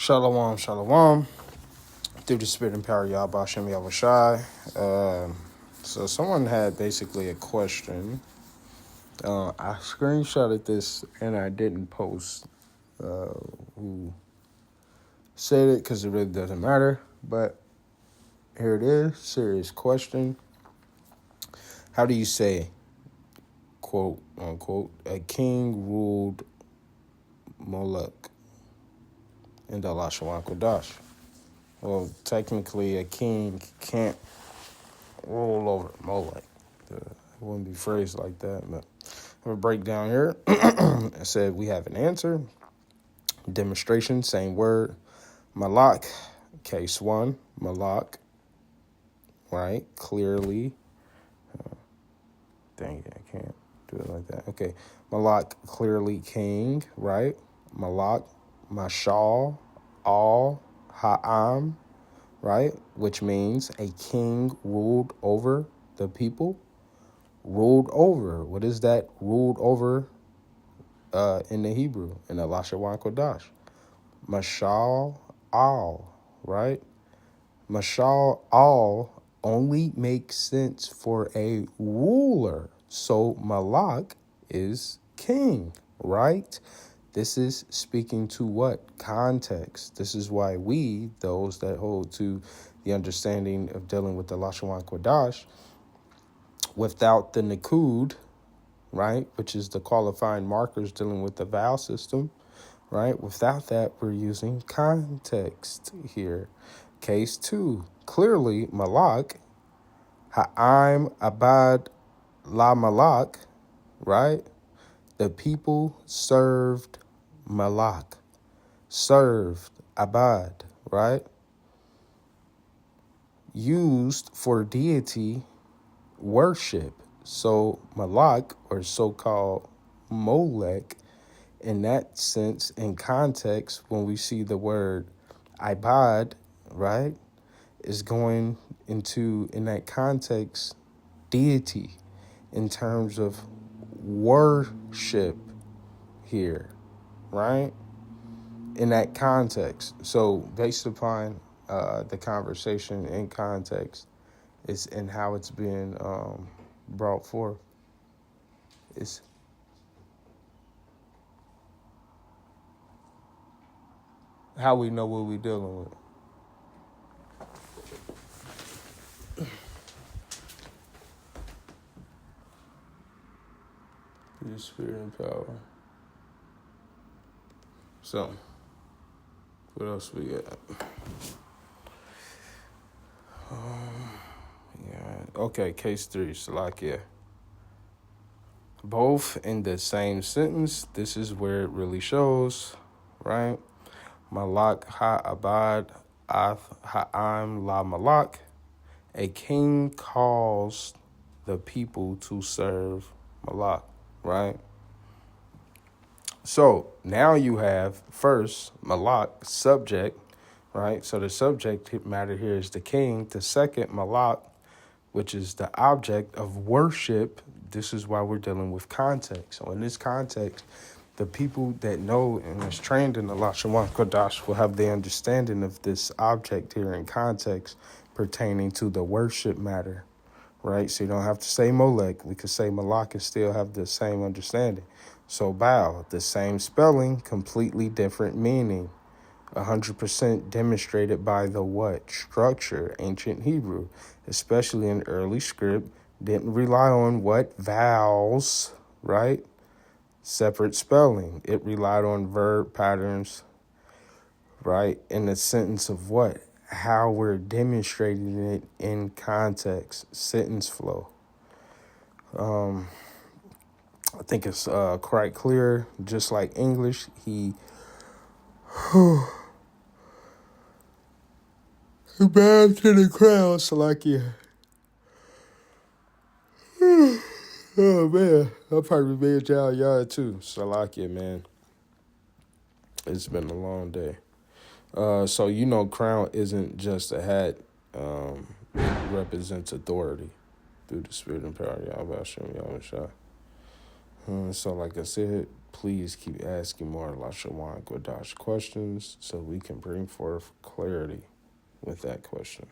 Shalom, shalom. Through the spirit and power of Yahweh Hashem Yahweh Shai. So someone had basically a question. I screenshotted this and I didn't post who said it because it really doesn't matter. But here it is. Serious question. How do you say, quote unquote, a king ruled Molech in the Lashawan qadash? Well, technically, a king can't rule over Molech. It wouldn't be phrased like that. But I'm going to break down here. I said we have an answer. Demonstration, same word. Malak, case one. Malak, right? Clearly. Dang it, I can't do it like that. Okay. Malak, clearly king, right? Malak, Mashal, all, Ha'am, right? Which means a king ruled over the people. Ruled over. What is that? Ruled over in the Hebrew, in the Lashawan qadash. Mashal al, right? Mashal al only makes sense for a ruler. So Malak is king, right? This is speaking to what? Context. This is why we, those that hold to the understanding of dealing with the Lashawan qadash, without the Nikud, right, which is the qualifying markers dealing with the vowel system, right? Without that, we're using context here. Case two, clearly Malak, Ha'im Abad La Malak, right? The people served Malak, served Abad, right? Used for deity worship. So Malak, or so-called Molech, in that sense, in context, when we see the word Ibad, right, is going into, in that context, deity in terms of worship here, right, in that context. So based upon the conversation in context, it's in how it's being brought forth. It's how we know what we're dealing with. Through the spirit and power. So, what else we got? Okay, case three, Salakia. Both in the same sentence, this is where it really shows, right? Malak ha'abad ath ha'am la malak. A king calls the people to serve Malak, right? So now you have first Malak, subject, right? So the subject matter here is the king. The second, Malak, which is the object of worship. This is why we're dealing with context. So in this context, the people that know and is trained in the Lashawan qadash will have the understanding of this object here in context pertaining to the worship matter, right? So you don't have to say Molech. We could say Malak and still have the same understanding. So bow, the same spelling, completely different meaning. 100% demonstrated by the what? Structure, ancient Hebrew, especially in early script, didn't rely on what? Vowels, right? Separate spelling. It relied on verb patterns, right? In the sentence of what? How we're demonstrating it in context, sentence flow. I think it's quite clear, just like English, he bowed to the crowd, Salakia. Oh, man. I'll probably be a jail yard, too. Salakia, man. It's been a long day. So, you know, crown isn't just a hat. It represents authority through the spirit and power of Yahweh Hashem Yahweh Shai. So, like I said, please keep asking more Lashawan qadash questions so we can bring forth clarity with that question.